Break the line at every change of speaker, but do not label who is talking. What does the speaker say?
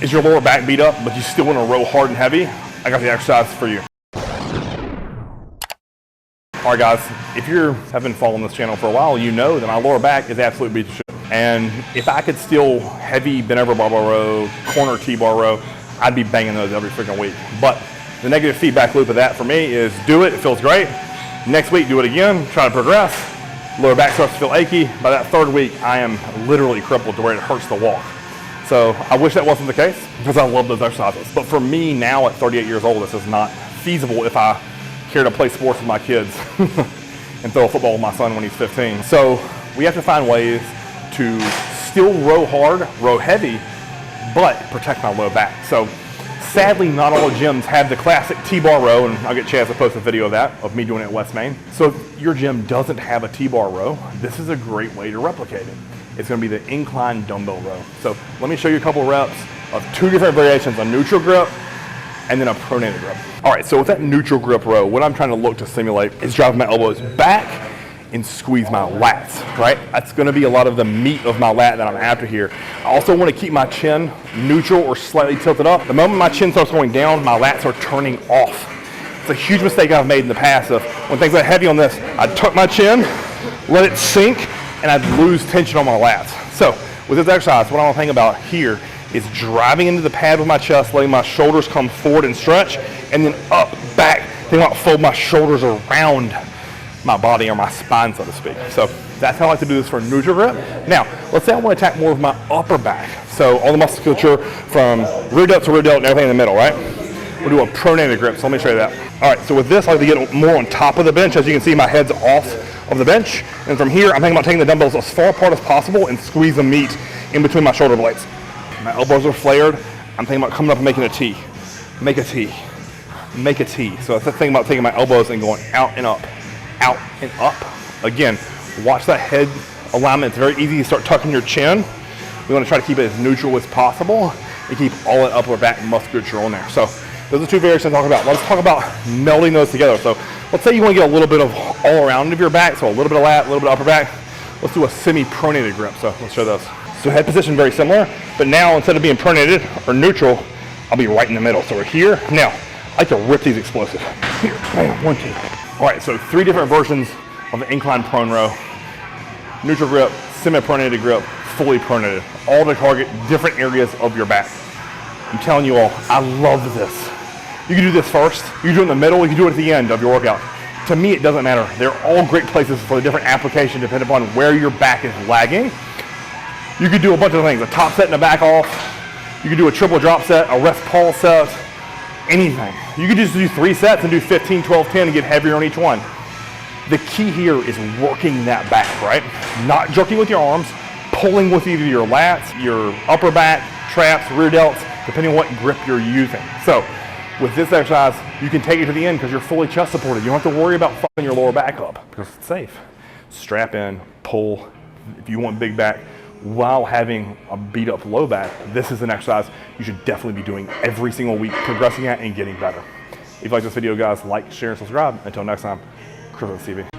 Is your lower back beat up, but you still want to row hard and heavy? I got the exercise for you. All right, guys, if you have been following this channel for a while, you know that my lower back is absolutely beat to shit. And if I could still heavy bent over barbell row, corner T-bar row, I'd be banging those every freaking week. But the negative feedback loop of that for me is do it feels great. Next week, do it again, try to progress. Lower back starts to feel achy. By that third week, I am literally crippled to where it hurts to walk. So I wish that wasn't the case because I love those exercises. But for me now at 38 years old, this is not feasible if I care to play sports with my kids and throw a football with my son when he's 15. So we have to find ways to still row hard, row heavy, but protect my low back. So sadly, not all gyms have the classic T-bar row, and I'll get Chaz to post a video of that, of me doing it at West Main. So if your gym doesn't have a T-bar row, this is a great way to replicate it. It's gonna be the incline dumbbell row. So let me show you a couple reps of two different variations, a neutral grip and then a pronated grip. All right, so with that neutral grip row, what I'm trying to look to simulate is driving my elbows back and squeeze my lats, right? That's gonna be a lot of the meat of my lat that I'm after here. I also wanna keep my chin neutral or slightly tilted up. The moment my chin starts going down, my lats are turning off. It's a huge mistake I've made in the past of when things get heavy on this, I'd tuck my chin, let it sink, and I'd lose tension on my lats. So with this exercise, what I wanna think about here is driving into the pad with my chest, letting my shoulders come forward and stretch, and then up, back, then I'll fold my shoulders around my body or my spine, so to speak. So that's how I like to do this for a neutral grip. Now, let's say I want to attack more of my upper back. So all the musculature from rear delt to rear delt and everything in the middle, right? We'll do a pronated grip, so let me show you that. All right, so with this, I like to get more on top of the bench. As you can see, my head's off of the bench. And from here, I'm thinking about taking the dumbbells as far apart as possible and squeeze the meat in between my shoulder blades. My elbows are flared. I'm thinking about coming up and making a T. Make a T. Make a T. So that's the thing about taking my elbows and going out and up. Out and up. Again, watch that head alignment. It's very easy to start tucking your chin. We want to try to keep it as neutral as possible and keep all that upper back musculature on there. So those are two variations I'm talking about. Let's talk about melding those together. So let's say you want to get a little bit of all around of your back. So a little bit of lat, a little bit of upper back. Let's do a semi-pronated grip. So let's show those. So head position very similar, but now instead of being pronated or neutral, I'll be right in the middle. So we're here. Now, I like to rip these explosive. Here, bam, 1, 2. All right, so 3 different versions of the incline prone row. Neutral grip, semi-pronated grip, fully pronated. All to target different areas of your back. I'm telling you all, I love this. You can do this first, you can do it in the middle, you can do it at the end of your workout. To me, it doesn't matter. They're all great places for the different application depending upon where your back is lagging. You could do a bunch of things, a top set and a back off. You could do a triple drop set, a rest pause set, anything. You could just do 3 sets and do 15, 12, 10 and get heavier on each one. The key here is working that back, right? Not jerking with your arms, pulling with either your lats, your upper back, traps, rear delts, depending on what grip you're using. So with this exercise, you can take it to the end because you're fully chest supported. You don't have to worry about fucking your lower back up because it's safe. Strap in, pull, if you want big back, while having a beat up low back, this is an exercise you should definitely be doing every single week, progressing at and getting better. If you like this video, guys, like, share, and subscribe. Until next time, Chris TV.